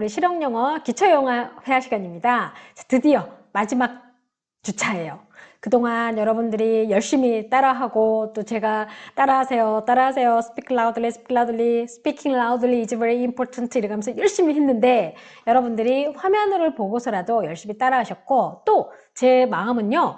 우리 실용영어 기초영어 회화 시간입니다. 드디어 마지막 주차예요. 그동안 여러분들이 열심히 따라하고 또 제가 따라하세요, speak loudly, speaking loudly is very important 이러면서 열심히 했는데 여러분들이 화면을 보고서라도 열심히 따라하셨고 또 제 마음은요,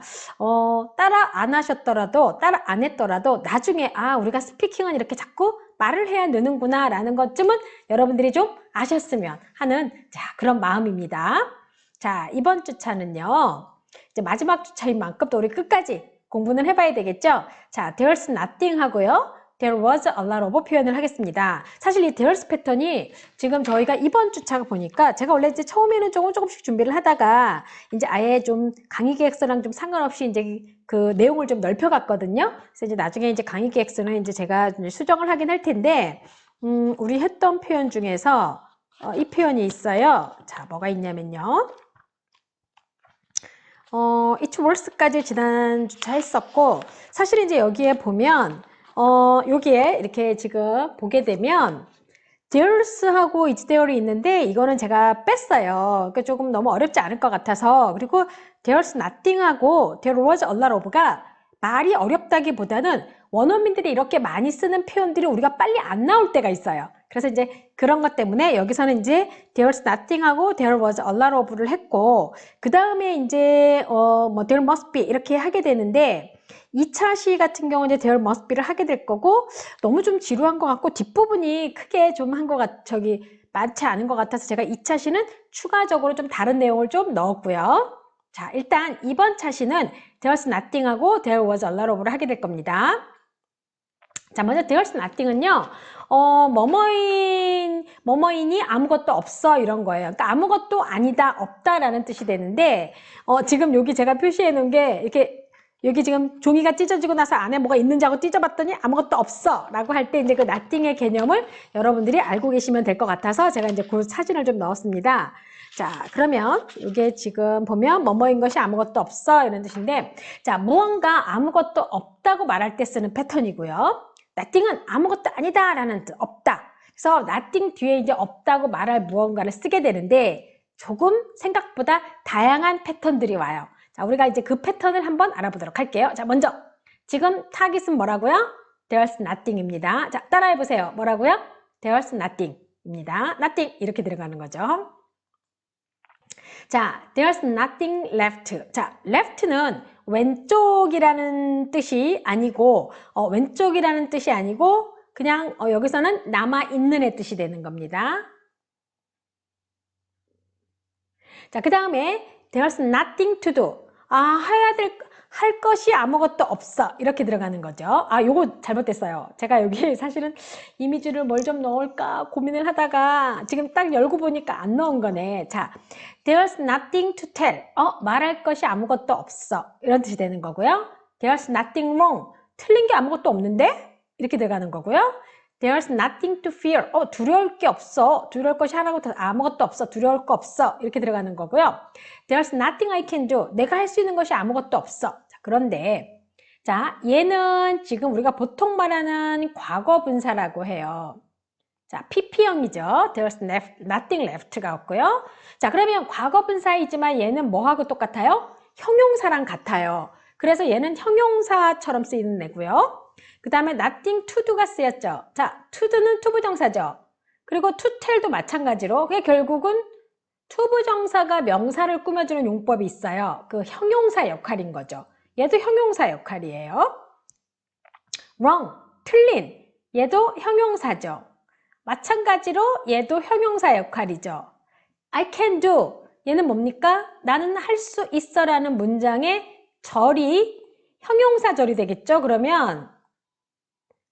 따라 안 하셨더라도 따라 안 했더라도 나중에 우리가 스피킹은 이렇게 자꾸 말을 해야 느는구나 라는 것쯤은 여러분들이 좀 아셨으면 하는 그런 마음입니다. 자, 이번 주차는요, 이제 마지막 주차인 만큼 또 우리 끝까지 공부는 해봐야 되겠죠? 자, there's nothing 하고요. there was a lot of 표현을 하겠습니다. 사실 이 there's 패턴이 지금 저희가 이번 주차가 보니까 제가 원래 이제 처음에는 조금씩 준비를 하다가 이제 아예 좀 강의 계획서랑 좀 상관없이 이제 그 내용을 좀 넓혀갔거든요. 그래서 이제 나중에 이제 강의 계획서는 이제 제가 수정을 하긴 할 텐데, 우리 했던 표현 중에서 이 표현이 있어요. 자, 뭐가 있냐면요. it was까지 지난 주차 했었고, 사실 이제 여기에 보면, 여기에 이렇게 지금 보게 되면, there's하고 is there이 있는데, 이거는 제가 뺐어요. 그러니까 조금 너무 어렵지 않을 것 같아서. 그리고 there's nothing하고 there was a lot of가 말이 어렵다기보다는 원어민들이 이렇게 많이 쓰는 표현들이 우리가 빨리 안 나올 때가 있어요. 그래서 이제 그런 것 때문에 여기서는 이제 there's nothing하고 there was a lot of를 했고, 그 다음에 이제 뭐 there must be 이렇게 하게 되는데 2차 시 같은 경우는 이제 there must be를 하게 될 거고, 너무 좀 지루한 것 같고 뒷부분이 크게 좀 한 것 많지 않은 것 같아서 제가 2차 시는 추가적으로 좀 다른 내용을 좀 넣었고요. 자, 일단 이번 차시는 there's nothing하고 there was a lot of를 하게 될 겁니다. 자, 먼저 there's nothing은요, 뭐뭐인이 아무것도 없어 이런 거예요. 그러니까 아무것도 아니다, 없다라는 뜻이 되는데, 지금 여기 제가 표시해 놓은 게 이렇게 여기 지금 종이가 찢어지고 나서 안에 뭐가 있는지 하고 찢어봤더니 아무것도 없어 라고 할 때 이제 그 nothing의 개념을 여러분들이 알고 계시면 될 것 같아서 제가 이제 그 사진을 좀 넣었습니다. 자, 그러면 이게 지금 보면 뭐뭐인 것이 아무것도 없어 이런 뜻인데, 자, 무언가 아무것도 없다고 말할 때 쓰는 패턴이고요. nothing은 아무것도 아니다 라는 뜻, 없다. 그래서 nothing 뒤에 이제 없다고 말할 무언가를 쓰게 되는데 조금 생각보다 다양한 패턴들이 와요. 자, 우리가 이제 그 패턴을 한번 알아보도록 할게요. 자, 먼저 지금 타깃은 뭐라고요? there's nothing입니다. 자, 따라해 보세요. 뭐라고요? there's nothing입니다. nothing 이렇게 들어가는 거죠. 자, there's nothing left. 자, left는 왼쪽이라는 뜻이 아니고, 왼쪽이라는 뜻이 아니고, 그냥 여기서는 남아있는의 뜻이 되는 겁니다. 자, 그 다음에 there's nothing to do. 할 것이 아무것도 없어. 이렇게 들어가는 거죠. 요거 잘못됐어요. 제가 여기 사실은 이미지를 뭘 좀 넣을까 고민을 하다가 지금 딱 열고 보니까 안 넣은 거네. 자, there's nothing to tell. 말할 것이 아무것도 없어. 이런 뜻이 되는 거고요. there's nothing wrong. 틀린 게 아무것도 없는데? 이렇게 들어가는 거고요. there's nothing to fear. 두려울 게 없어. 두려울 것이 아무것도 없어. 두려울 거 없어. 이렇게 들어가는 거고요. there's nothing I can do. 내가 할 수 있는 것이 아무것도 없어. 자, 그런데 자, 얘는 지금 우리가 보통 말하는 과거 분사라고 해요. 자, PP형이죠. there's nothing left가 없고요. 자, 그러면 과거 분사이지만 얘는 뭐하고 똑같아요? 형용사랑 같아요. 그래서 얘는 형용사처럼 쓰이는 애고요. 그 다음에 nothing to do가 쓰였죠. 자, to do는 투부정사죠. 그리고 to tell도 마찬가지로 그게 결국은 투부정사가 명사를 꾸며주는 용법이 있어요. 그 형용사 역할인 거죠. 얘도 형용사 역할이에요. wrong, 틀린, 얘도 형용사죠. 마찬가지로 얘도 형용사 역할이죠. I can do, 얘는 뭡니까? 나는 할 수 있어 라는 문장의 절이 형용사 절이 되겠죠.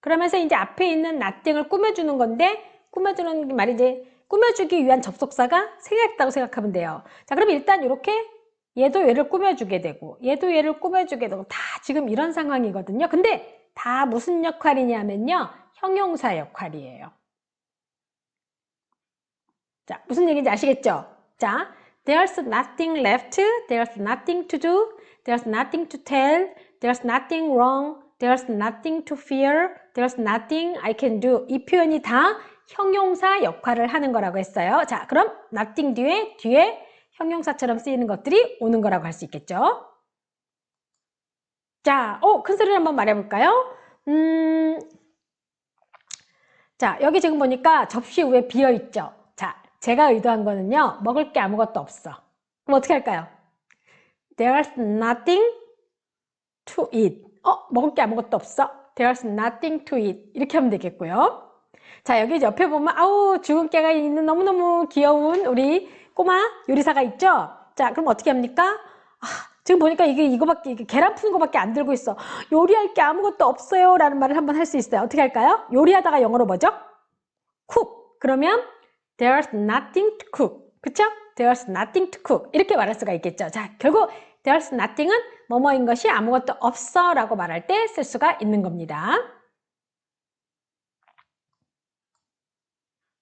그러면서 이제 앞에 있는 nothing을 꾸며주는 건데, 꾸며주는 말이 이제 꾸며주기 위한 접속사가 생략했다고 생각하면 돼요. 자, 그럼 일단 이렇게 얘도 얘를 꾸며주게 되고, 얘도 얘를 꾸며주게 되고, 다 지금 이런 상황이거든요. 근데 다 무슨 역할이냐면요, 형용사 역할이에요. 자, 무슨 얘기인지 아시겠죠? 자, there's nothing left, there's nothing to do, there's nothing to tell, there's nothing wrong, there's nothing to fear, there's nothing I can do. 이 표현이 다 형용사 역할을 하는 거라고 했어요. 자, 그럼 nothing 뒤에 형용사처럼 쓰이는 것들이 오는 거라고 할 수 있겠죠. 자, 큰 소리로 한번 말해볼까요? 자, 여기 지금 보니까 접시 위에 비어있죠. 자, 제가 의도한 거는요, 먹을 게 아무것도 없어. 그럼 어떻게 할까요? There's nothing to eat. 먹을 게 아무것도 없어. There's nothing to eat. 이렇게 하면 되겠고요. 자, 여기 옆에 보면 아우 주근깨가 있는 너무너무 귀여운 우리 꼬마 요리사가 있죠. 자, 그럼 어떻게 합니까? 지금 보니까 이게 계란 푸는 거밖에 안 들고 있어. 요리할 게 아무것도 없어요 라는 말을 한번 할 수 있어요. 어떻게 할까요? 요리하다가 영어로 뭐죠? cook. 그러면 there's nothing to cook. 그쵸? there's nothing to cook. 이렇게 말할 수가 있겠죠. 자, 결국 there's nothing은 뭐뭐인 것이 아무것도 없어 라고 말할 때 쓸 수가 있는 겁니다.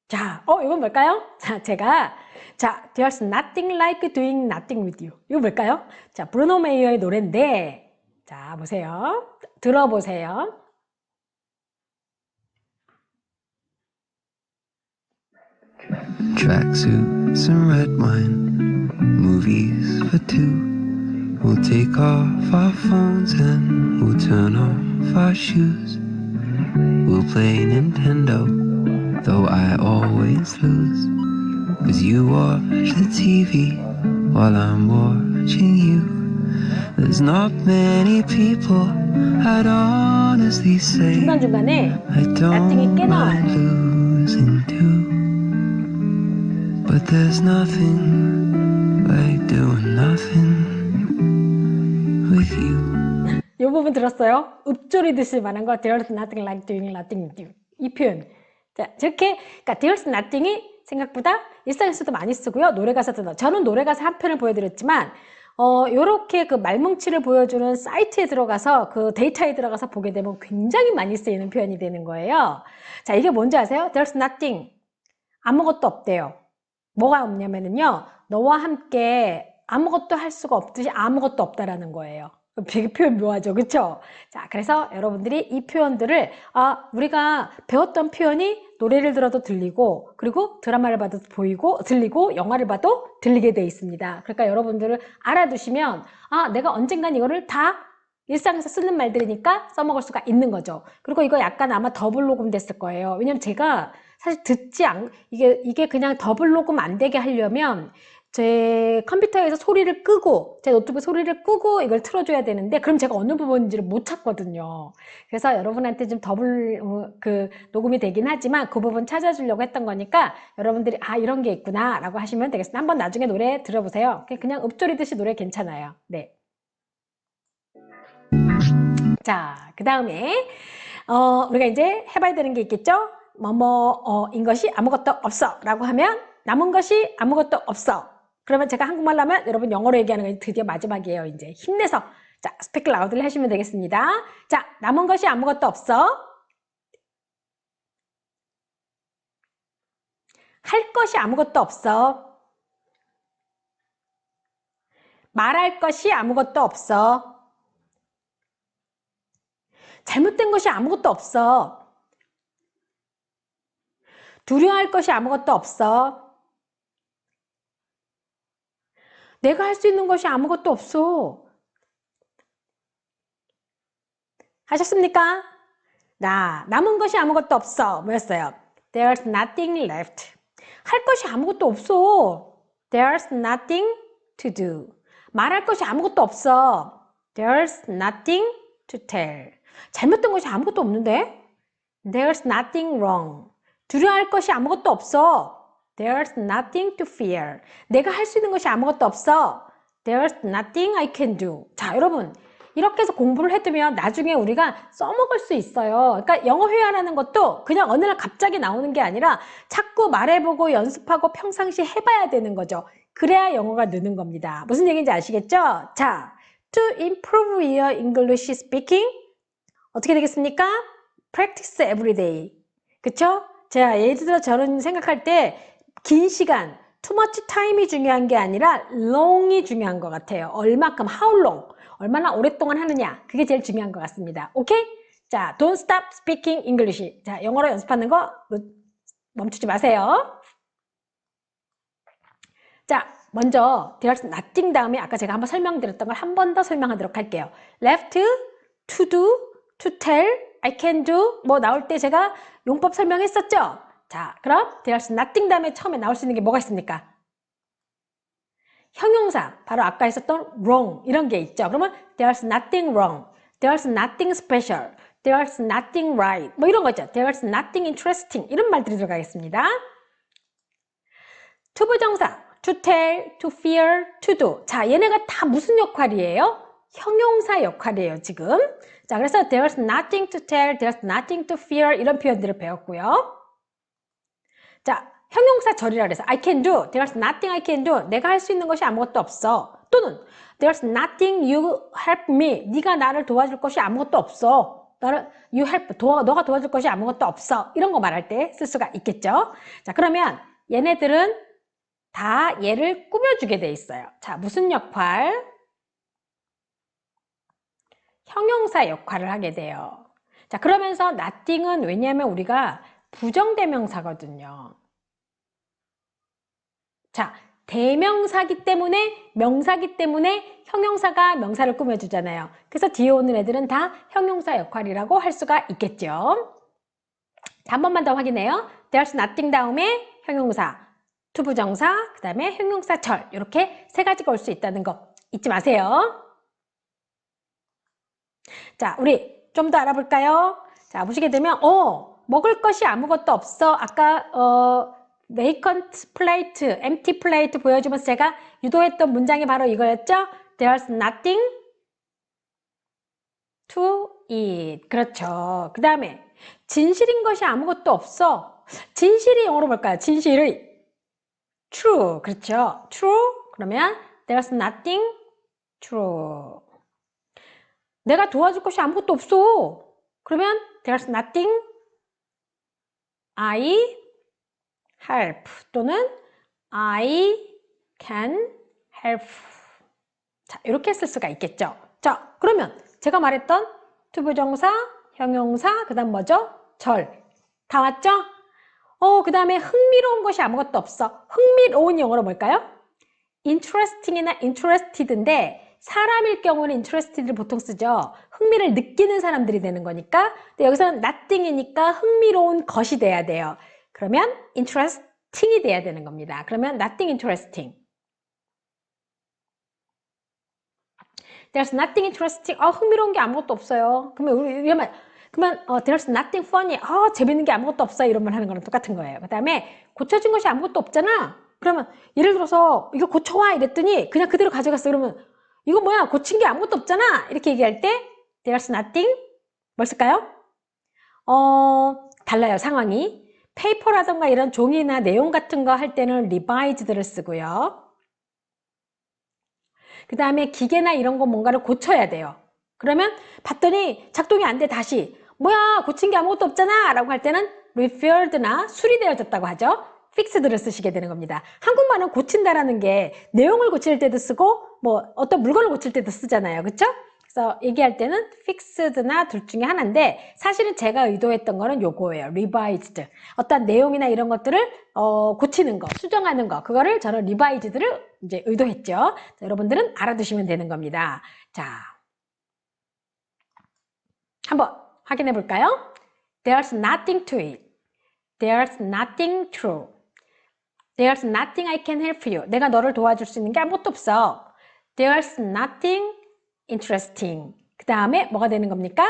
자, 이건 뭘까요? 자, there's nothing like doing nothing with you. 이거 뭘까요? 자, 브루노 메이어의 노래인데, 자, 보세요. 들어보세요. Tracksuits and red wine, movies for two. We'll take off our phones and we'll turn off our shoes. We'll play Nintendo, though I always lose. 'Cause you watch the TV while I'm watching you. There's not many people I'd honestly say 중간중간에 I nothing이 꽤 don't 나와요. mind losing too. But there's nothing like doing nothing with you. 이 부분 들었어요? 읊조리듯이 말한 거 there's nothing like doing nothing with you. 이 표현. 자, 저렇게 그러니까 there's nothing이 생각보다 일상에서도 많이 쓰고요. 노래 가사도 저는 노래 가사 한 편을 보여드렸지만 요렇게 그 말뭉치를 보여주는 사이트에 들어가서 그 데이터에 들어가서 보게 되면 굉장히 많이 쓰이는 표현이 되는 거예요. 자, 이게 뭔지 아세요? There's nothing. 아무것도 없대요. 뭐가 없냐면은요, 너와 함께 아무것도 할 수가 없듯이 아무것도 없다라는 거예요. 되게 표현 묘하죠, 그쵸? 자, 그래서 여러분들이 이 표현들을 우리가 배웠던 표현이 노래를 들어도 들리고, 그리고 드라마를 봐도 보이고 들리고, 영화를 봐도 들리게 돼 있습니다. 그러니까 여러분들을 알아두시면 내가 언젠간 이거를 다 일상에서 쓰는 말들이니까 써먹을 수가 있는 거죠. 그리고 이거 약간 아마 더블 녹음 됐을 거예요. 왜냐면 제가 사실 이게 그냥 더블 녹음 안 되게 하려면 제 컴퓨터에서 소리를 끄고 제 노트북 소리를 끄고 이걸 틀어줘야 되는데 그럼 제가 어느 부분인지를 못 찾거든요. 그래서 여러분한테 좀 더블 녹음이 되긴 하지만 그 부분 찾아주려고 했던 거니까 여러분들이 이런 게 있구나 라고 하시면 되겠습니다. 한번 나중에 노래 들어보세요. 그냥 읍조리듯이 노래 괜찮아요. 네. 자, 그 다음에 우리가 이제 해봐야 되는 게 있겠죠? 뭐뭐인 것이 아무것도 없어 라고 하면 남은 것이 아무것도 없어. 그러면 제가 한국말로 하면 여러분 영어로 얘기하는 게 드디어 마지막이에요. 이제 힘내서 자 스피크 라우드를 하시면 되겠습니다. 자, 남은 것이 아무것도 없어. 할 것이 아무것도 없어. 말할 것이 아무것도 없어. 잘못된 것이 아무것도 없어. 두려워할 것이 아무것도 없어. 내가 할 수 있는 것이 아무것도 없어. 하셨습니까? 남은 것이 아무것도 없어. 뭐였어요? There's nothing left. 할 것이 아무것도 없어. There's nothing to do. 말할 것이 아무것도 없어. There's nothing to tell. 잘못된 것이 아무것도 없는데? There's nothing wrong. 두려워할 것이 아무것도 없어. There's nothing to fear. 내가 할 수 있는 것이 아무것도 없어. There's nothing I can do. 자, 여러분 이렇게 해서 공부를 해두면 나중에 우리가 써먹을 수 있어요. 그러니까 영어 회화라는 것도 그냥 어느 날 갑자기 나오는 게 아니라 자꾸 말해보고 연습하고 평상시에 해봐야 되는 거죠. 그래야 영어가 느는 겁니다. 무슨 얘기인지 아시겠죠? 자, to improve your English speaking 어떻게 되겠습니까? Practice every day. 그쵸? 제가 예를 들어 저는 생각할 때 긴 시간, too much time이 중요한 게 아니라 long이 중요한 것 같아요. 얼마큼, how long, 얼마나 오랫동안 하느냐, 그게 제일 중요한 것 같습니다. 오케이? 자, don't stop speaking English. 자, 영어로 연습하는 거 멈추지 마세요. 자, 먼저 there's nothing 다음에 아까 제가 한번 설명드렸던 걸 한 번 더 설명하도록 할게요. left, to do, to tell, I can do 뭐 나올 때 제가 용법 설명했었죠? 자, 그럼 there's nothing 다음에 처음에 나올 수 있는 게 뭐가 있습니까? 형용사, 바로 아까 했었던 wrong 이런 게 있죠. 그러면 there's nothing wrong, there's nothing special, there's nothing right 뭐 이런 거 있죠. there's nothing interesting 이런 말들이 들어가겠습니다. 투부정사 to tell, to fear, to do. 자, 얘네가 다 무슨 역할이에요? 형용사 역할이에요, 지금. 자, 그래서 there's nothing to tell, there's nothing to fear 이런 표현들을 배웠고요. 자, 형용사 절이라 그래서 I can do, there's nothing I can do. 내가 할 수 있는 것이 아무것도 없어. 또는 there's nothing you help me. 네가 나를 도와줄 것이 아무것도 없어. 너가 도와줄 것이 아무것도 없어. 이런 거 말할 때 쓸 수가 있겠죠. 자, 그러면 얘네들은 다 얘를 꾸며주게 돼 있어요. 자, 무슨 역할? 형용사 역할을 하게 돼요. 자, 그러면서 nothing은 왜냐하면 우리가 부정대명사거든요. 자, 대명사기 때문에 명사기 때문에 형용사가 명사를 꾸며주잖아요. 그래서 뒤에 오는 애들은 다 형용사 역할이라고 할 수가 있겠죠. 자, 한 번만 더 확인해요. there's nothing 다음에 형용사, 투부정사, 그 다음에 형용사절 이렇게 세 가지가 올 수 있다는 거 잊지 마세요. 자, 우리 좀 더 알아볼까요? 자, 보시게 되면 먹을 것이 아무것도 없어. 아까 vacant plate, empty plate 보여주면서 제가 유도했던 문장이 바로 이거였죠? There's nothing to eat. 그렇죠. 그 다음에 진실인 것이 아무것도 없어. 진실이 영어로 뭘까요? 진실의 true. 그렇죠. true. 그러면 there's nothing true. 내가 도와줄 것이 아무것도 없어. 그러면 there's nothing I help 또는 I can help. 자, 이렇게 쓸 수가 있겠죠. 자, 그러면 제가 말했던 투부정사, 형용사, 그 다음 뭐죠? 절. 다 왔죠? 그 다음에 흥미로운 것이 아무것도 없어. 흥미로운 영어로 뭘까요? interesting이나 interested인데 사람일 경우는 interested를 보통 쓰죠. 흥미를 느끼는 사람들이 되는 거니까. 근데 여기서는 nothing이니까 흥미로운 것이 돼야 돼요. 그러면 interesting이 돼야 되는 겁니다. 그러면 nothing interesting. There's nothing interesting. 흥미로운 게 아무것도 없어요. 그러면 there's nothing funny. 재밌는 게 아무것도 없어. 이런 말 하는 거랑 똑같은 거예요. 그 다음에 고쳐진 것이 아무것도 없잖아. 그러면 예를 들어서 이거 고쳐와 이랬더니 그냥 그대로 가져갔어. 그러면 이거 뭐야? 고친 게 아무것도 없잖아. 이렇게 얘기할 때 there's nothing 뭘 쓸까요? 달라요. 상황이. 페이퍼라던가 이런 종이나 내용 같은 거 할 때는 revised를 쓰고요. 그 다음에 기계나 이런 거 뭔가를 고쳐야 돼요. 그러면 봤더니 작동이 안 돼. 다시 뭐야? 고친 게 아무것도 없잖아 라고 할 때는 repaired나 수리되어졌다고 하죠. fixed를 쓰시게 되는 겁니다. 한국말은 고친다라는 게 내용을 고칠 때도 쓰고 뭐 어떤 물건을 고칠 때도 쓰잖아요. 그렇죠? 그래서 얘기할 때는 fixed나 둘 중에 하나인데 사실은 제가 의도했던 거는 요거예요. revised. 어떤 내용이나 이런 것들을 고치는 거, 수정하는 거, 그거를 저는 revised를 이제 의도했죠. 자, 여러분들은 알아두시면 되는 겁니다. 자, 한번 확인해 볼까요? There's nothing to it. There's nothing true. There's nothing I can help you. 내가 너를 도와줄 수 있는 게 아무것도 없어. There's nothing interesting. 그 다음에 뭐가 되는 겁니까?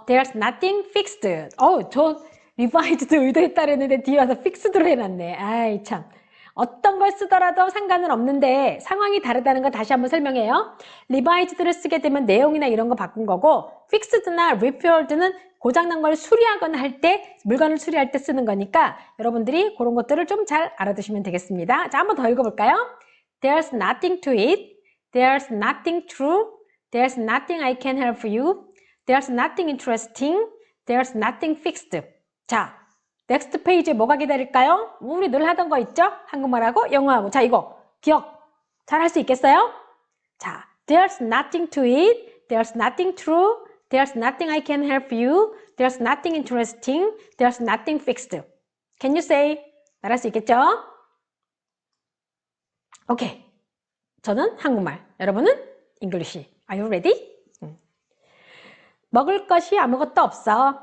There's nothing fixed. 저 revised 의도했다 그랬는데 뒤에 와서 fixed로 해놨네. 아이 참. 어떤 걸 쓰더라도 상관은 없는데 상황이 다르다는 거 다시 한번 설명해요. revised를 쓰게 되면 내용이나 이런 거 바꾼 거고 fixed나 repaired는 고장난 걸 수리하거나 할 때 물건을 수리할 때 쓰는 거니까 여러분들이 그런 것들을 좀 잘 알아두시면 되겠습니다. 자, 한번 더 읽어볼까요? There's nothing to it. There's nothing true. There's nothing I can help you. There's nothing interesting. There's nothing fixed. 자, 넥스트 페이지에 뭐가 기다릴까요? 우리 늘 하던 거 있죠? 한국말하고 영어하고. 자, 이거 기억 잘 할 수 있겠어요? 자, there's nothing to it. There's nothing true. There's nothing I can help you. There's nothing interesting. There's nothing fixed. Can you say? 말할 수 있겠죠? 오케이. 저는 한국말, 여러분은 English. Are you ready? 먹을 것이 아무것도 없어.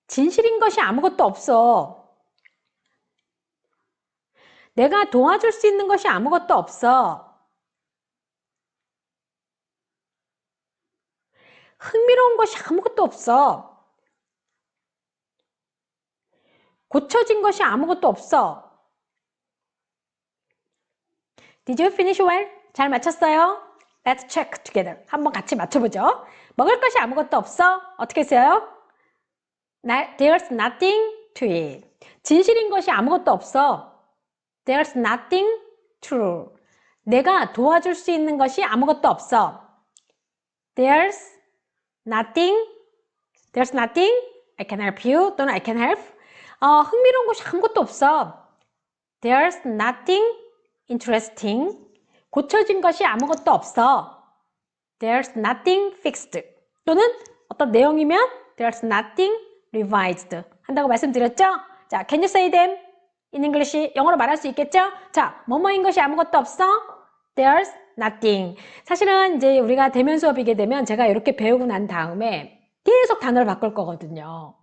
진실인 것이 아무것도 없어. 내가 도와줄 수 있는 것이 아무것도 없어. 흥미로운 것이 아무것도 없어. 고쳐진 것이 아무것도 없어. Did you finish well? 잘 맞췄어요? Let's check together. 한번 같이 맞춰보죠. 먹을 것이 아무것도 없어. 어떻게 써요? There's nothing to it. 진실인 것이 아무것도 없어. There's nothing true. 내가 도와줄 수 있는 것이 아무것도 없어. There's nothing. I can help you. 또는 I can help. 흥미로운 것이 아무것도 없어. There's nothing interesting. 고쳐진 것이 아무것도 없어. There's nothing fixed. 또는 어떤 내용이면 There's nothing revised. 한다고 말씀드렸죠? 자, can you say them in English? 영어로 말할 수 있겠죠? 자, 뭐뭐인 것이 아무것도 없어? There's nothing. 사실은 이제 우리가 대면 수업이게 되면 제가 이렇게 배우고 난 다음에 계속 단어를 바꿀 거거든요.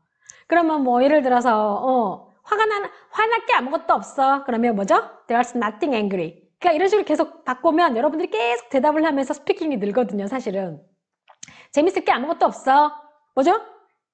그러면 뭐 예를 들어서 화날 게 아무것도 없어. 그러면 뭐죠? There's nothing angry. 그러니까 이런 식으로 계속 바꾸면 여러분들이 계속 대답을 하면서 스피킹이 늘거든요, 사실은. 재밌을 게 아무것도 없어. 뭐죠?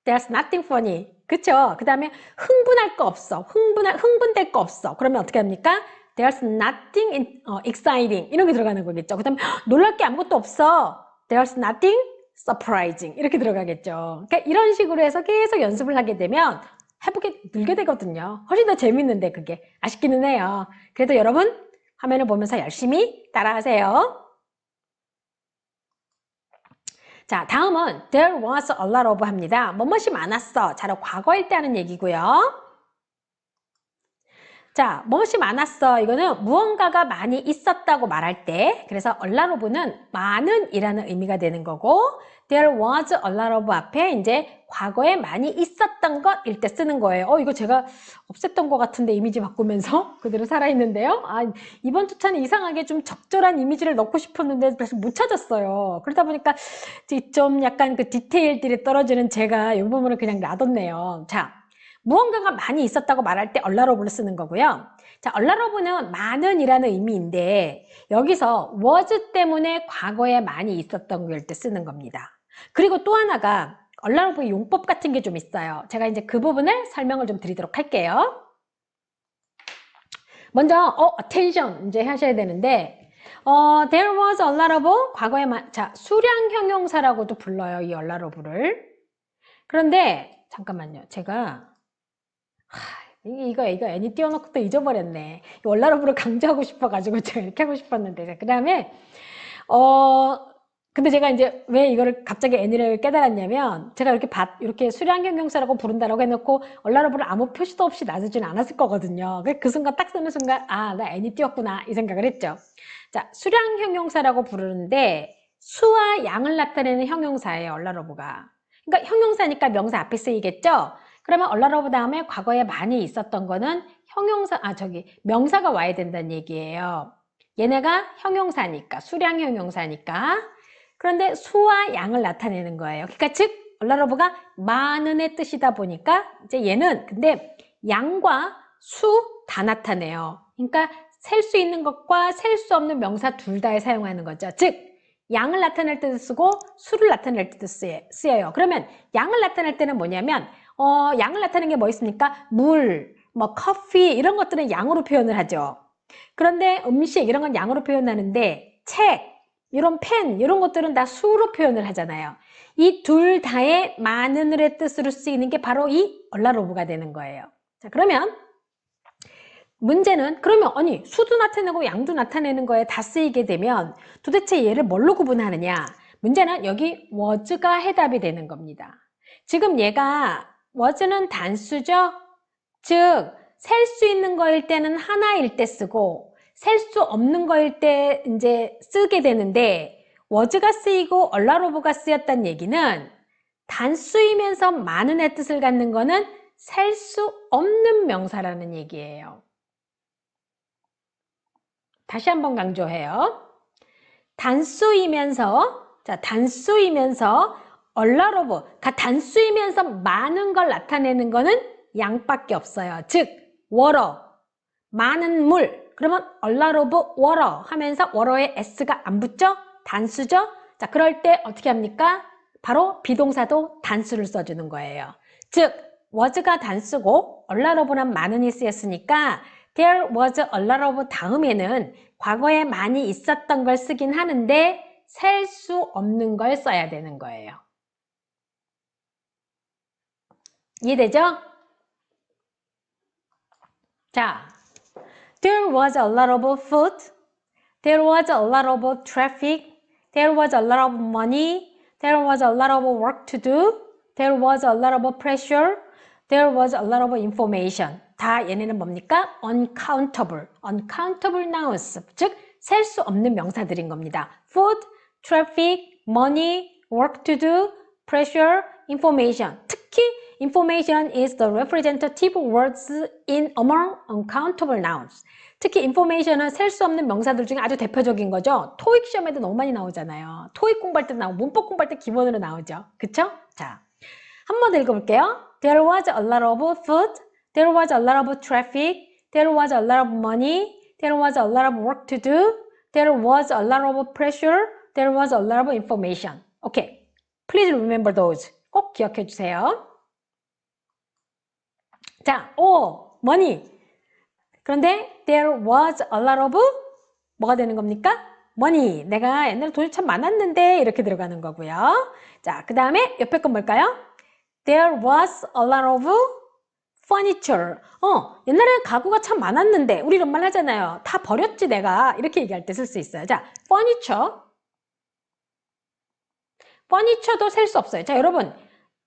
There's nothing funny. 그쵸? 그 다음에 흥분할 거 없어. 흥분될 거 없어. 그러면 어떻게 합니까? There's nothing exciting. 이런 게 들어가는 거겠죠. 그 다음에 놀랄 게 아무것도 없어. There's nothing surprising. 이렇게 들어가겠죠. 그러니까 이런 식으로 해서 계속 연습을 하게 되면 해보게 늘게 되거든요. 훨씬 더 재밌는데 그게 아쉽기는 해요. 그래도 여러분 화면을 보면서 열심히 따라하세요. 자, 다음은 there was a lot of 합니다. 뭐뭇이 많았어. 자로 과거일 때 하는 얘기고요. 자, 뭐뭇이 많았어. 이거는 무언가가 많이 있었다고 말할 때, 그래서 a lot of는 많은 이라는 의미가 되는 거고, there was a lot of 앞에 이제 과거에 많이 있었던 것일 때 쓰는 거예요. 이거 제가 없앴던 것 같은데 이미지 바꾸면서 그대로 살아있는데요. 이번 주차는 이상하게 좀 적절한 이미지를 넣고 싶었는데 그래서 못 찾았어요. 그러다 보니까 좀 약간 그 디테일들이 떨어지는 제가 이 부분을 그냥 놔뒀네요. 자, 무언가가 많이 있었다고 말할 때 a lot of를 쓰는 거고요. 자, a lot of는 많은 이라는 의미인데 여기서 was 때문에 과거에 많이 있었던 거일 때 쓰는 겁니다. 그리고 또 하나가 a lot of의 용법 같은 게 좀 있어요. 제가 이제 그 부분을 설명을 좀 드리도록 할게요. 먼저 attention 이제 하셔야 되는데 there was a lot of 과거에 자, 수량 형용사라고도 불러요. 이 a lot of를. 그런데 잠깐만요. 제가 이거 애니 띄워놓고 또 잊어버렸네. 월라로브를 강조하고 싶어가지고 제가 이렇게 하고 싶었는데. 그 다음에, 근데 제가 이제 왜 이거를 갑자기 애니를 깨달았냐면, 제가 이렇게 수량 형용사라고 부른다라고 해놓고, 월라로브를 아무 표시도 없이 놔두진 않았을 거거든요. 그 순간 딱 쓰는 순간, 나 애니 띄웠구나. 이 생각을 했죠. 자, 수량 형용사라고 부르는데, 수와 양을 나타내는 형용사예요, 월라로브가. 그러니까 형용사니까 명사 앞에 쓰이겠죠? 그러면 a lot of 다음에 과거에 많이 있었던 거는 명사가 와야 된다는 얘기예요. 얘네가 형용사니까, 수량 형용사니까. 그런데 수와 양을 나타내는 거예요. 그러니까 즉, a lot of가 많은의 뜻이다 보니까 이제 얘는 근데 양과 수 다 나타내요. 그러니까 셀 수 있는 것과 셀 수 없는 명사 둘 다에 사용하는 거죠. 즉, 양을 나타낼 때도 쓰고 수를 나타낼 때도 쓰여요. 그러면 양을 나타낼 때는 뭐냐면 양을 나타내는 게 뭐 있습니까? 물, 커피 이런 것들은 양으로 표현을 하죠. 그런데 음식 이런 건 양으로 표현하는데 책, 이런 펜 이런 것들은 다 수로 표현을 하잖아요. 이 둘 다의 많은의 뜻으로 쓰이는 게 바로 이 a lot of가 되는 거예요. 자, 그러면 문제는 그러면 수도 나타내고 양도 나타내는 거에 다 쓰이게 되면 도대체 얘를 뭘로 구분하느냐? 문제는 여기 was가 해답이 되는 겁니다. 지금 얘가 was는 단수죠? 즉, 셀 수 있는 거일 때는 하나일 때 쓰고 셀 수 없는 거일 때 이제 쓰게 되는데 was가 쓰이고 a lot of가 쓰였다는 얘기는 단수이면서 많은의 뜻을 갖는 거는 셀 수 없는 명사라는 얘기예요. 다시 한번 강조해요. 단수이면서, 자, 단수이면서 a lot of, 단수이면서 많은 걸 나타내는 거는 양밖에 없어요. 즉, water, 많은 물. 그러면 a lot of water 하면서 water에 s가 안 붙죠? 단수죠? 자, 그럴 때 어떻게 합니까? 바로 비동사도 단수를 써주는 거예요. 즉, was가 단수고 a lot of는 많은이 쓰였으니까 there was a lot of 다음에는 과거에 많이 있었던 걸 쓰긴 하는데 셀 수 없는 걸 써야 되는 거예요. 이해되죠? 자, there was a lot of food, there was a lot of traffic, there was a lot of money, there was a lot of work to do, there was a lot of pressure, there was a lot of information. 다 얘네는 뭡니까? uncountable, uncountable nouns, 즉 셀 수 없는 명사들인 겁니다. food, traffic, money, work to do, pressure, information. 특히 information is the representative words in among uncountable nouns. 특히 information은 셀 수 없는 명사들 중에 아주 대표적인 거죠. 토익 시험에도 너무 많이 나오잖아요. 토익 공부할 때 나오고 문법 공부할 때 기본으로 나오죠. 그쵸? 자, 한 번 더 읽어볼게요. There was a lot of food, there was a lot of traffic, there was a lot of money, there was a lot of work to do, there was a lot of pressure, there was a lot of information. Okay, please remember those. 꼭 기억해 주세요. 자, money. 그런데 there was a lot of 뭐가 되는 겁니까? money. 내가 옛날에 돈이 참 많았는데 이렇게 들어가는 거고요. 자, 그 다음에 옆에 건 뭘까요? There was a lot of furniture. 옛날에는 가구가 참 많았는데 우리 이런 말 하잖아요. 다 버렸지 내가. 이렇게 얘기할 때 쓸 수 있어요. 자, furniture. furniture도 셀 수 없어요. 자, 여러분.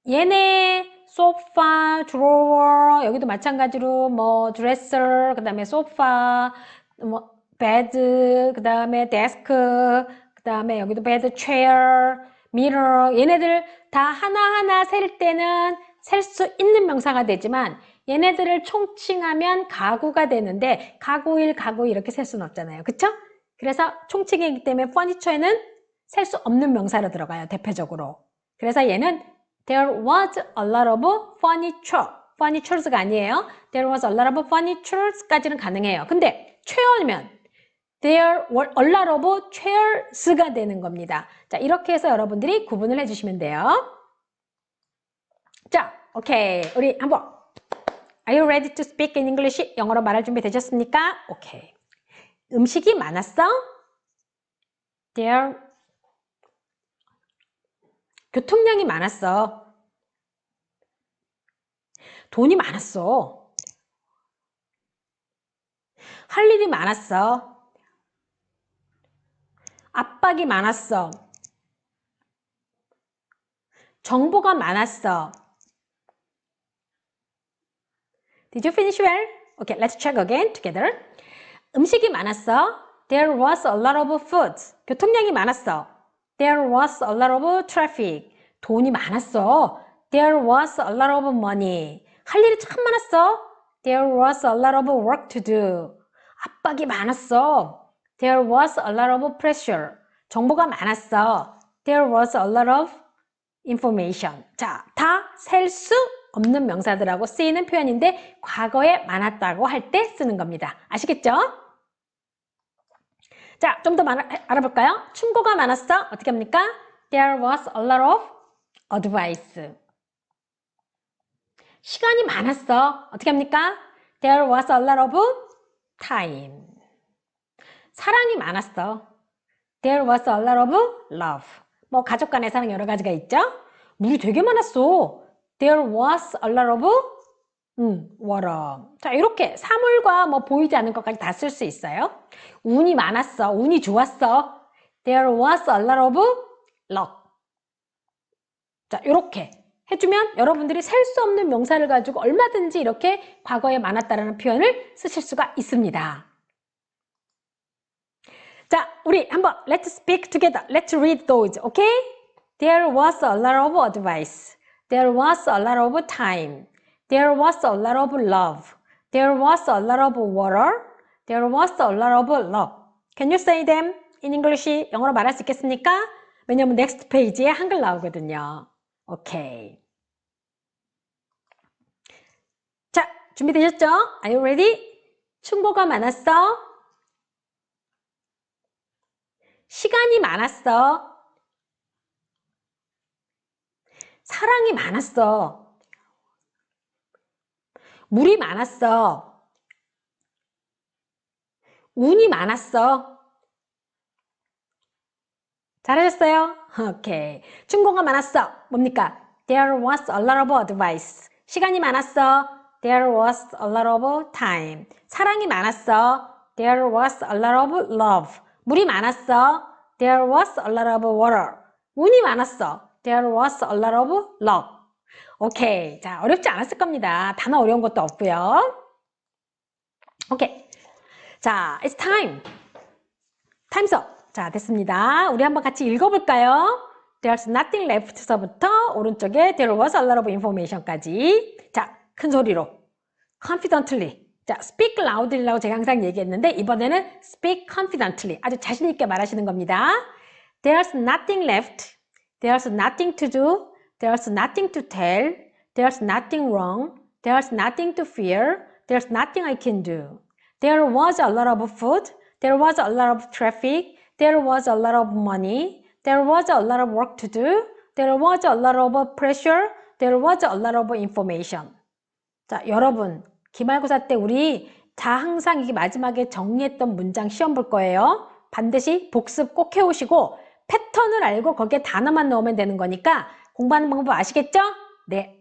얘네 소파, 드로워, 여기도 마찬가지로 뭐 드레서, 그 다음에 소파, 뭐 베드, 그 다음에 데스크, 그 다음에 여기도 베드, 체어, 미러, 얘네들 다 하나하나 셀 때는 셀 수 있는 명사가 되지만 얘네들을 총칭하면 가구가 되는데 가구 1, 가구 2 이렇게 셀 수는 없잖아요. 그쵸? 그래서 총칭이기 때문에 furniture에는 셀 수 없는 명사로 들어가요. 대표적으로. 그래서 얘는 There was a lot of furniture. furnitures가 아니에요. There was a lot of furnitures까지는 가능해요. 근데 chair면 There were a lot of chairs가 되는 겁니다. 자, 이렇게 해서 여러분들이 구분을 해주시면 돼요. 자, 오케이. 우리 한번 Are you ready to speak in English? 영어로 말할 준비 되셨습니까? 오케이. 음식이 많았어? There 교통량이 많았어. 돈이 많았어. 할 일이 많았어. 압박이 많았어. 정보가 많았어. Did you finish well? Okay, let's check again together. 음식이 많았어. There was a lot of food. 교통량이 많았어. There was a lot of traffic. 돈이 많았어. There was a lot of money. 할 일이 참 많았어. There was a lot of work to do. 압박이 많았어. There was a lot of pressure. 정보가 많았어. There was a lot of information. 자, 다 셀 수 없는 명사들하고 쓰이는 표현인데 과거에 많았다고 할 때 쓰는 겁니다. 아시겠죠? 자, 좀 더 알아볼까요? 충고가 많았어. 어떻게 합니까? There was a lot of advice. 시간이 많았어. 어떻게 합니까? There was a lot of time. 사랑이 많았어. There was a lot of love. 뭐 가족 간의 사랑 여러 가지가 있죠? 물이 되게 많았어. There was a lot of water. 자, 이렇게 사물과 뭐 보이지 않는 것까지 다 쓸 수 있어요. 운이 많았어. 운이 좋았어. There was a lot of luck. 자, 이렇게 해주면 여러분들이 셀 수 없는 명사를 가지고 얼마든지 이렇게 과거에 많았다라는 표현을 쓰실 수가 있습니다. 자, 우리 한번 Let's speak together. Let's read those. Okay? There was a lot of advice. There was a lot of time. There was a lot of love. There was a lot of water. There was a lot of love. Can you say them in English? 영어로 말할 수 있겠습니까? 왜냐면 next page에 한글 나오거든요. 오케이. 자, 준비되셨죠? Are you ready? 충고가 많았어. 시간이 많았어. 사랑이 많았어. 물이 많았어. 운이 많았어. 잘하셨어요? 오케이. 충고가 많았어. 뭡니까? There was a lot of advice. 시간이 많았어. There was a lot of time. 사랑이 많았어. There was a lot of love. 물이 많았어. There was a lot of water. 운이 많았어. There was a lot of love. 오케이. 자, 어렵지 않았을 겁니다. 단어 어려운 것도 없고요. 오케이. 자, it's time. Time's up. 자, 됐습니다. 우리 한번 같이 읽어볼까요? There's nothing left서부터 오른쪽에 There was a lot of information까지. 자, 큰 소리로. Confidently. 자, speak loudly라고 제가 항상 얘기했는데 이번에는 speak confidently. 아주 자신 있게 말하시는 겁니다. There's nothing left. There's nothing to do. There's nothing to tell. There's nothing wrong. There's nothing to fear. There's nothing I can do. There was a lot of food. There was a lot of traffic. There was a lot of money. There was a lot of work to do. There was a lot of pressure. There was a lot of information. 자, 여러분, 기말고사 때 우리 다 항상 이게 마지막에 정리했던 문장 시험 볼 거예요. 반드시 복습 꼭 해오시고 패턴을 알고 거기에 단어만 넣으면 되는 거니까 공부하는 방법 아시겠죠? 네.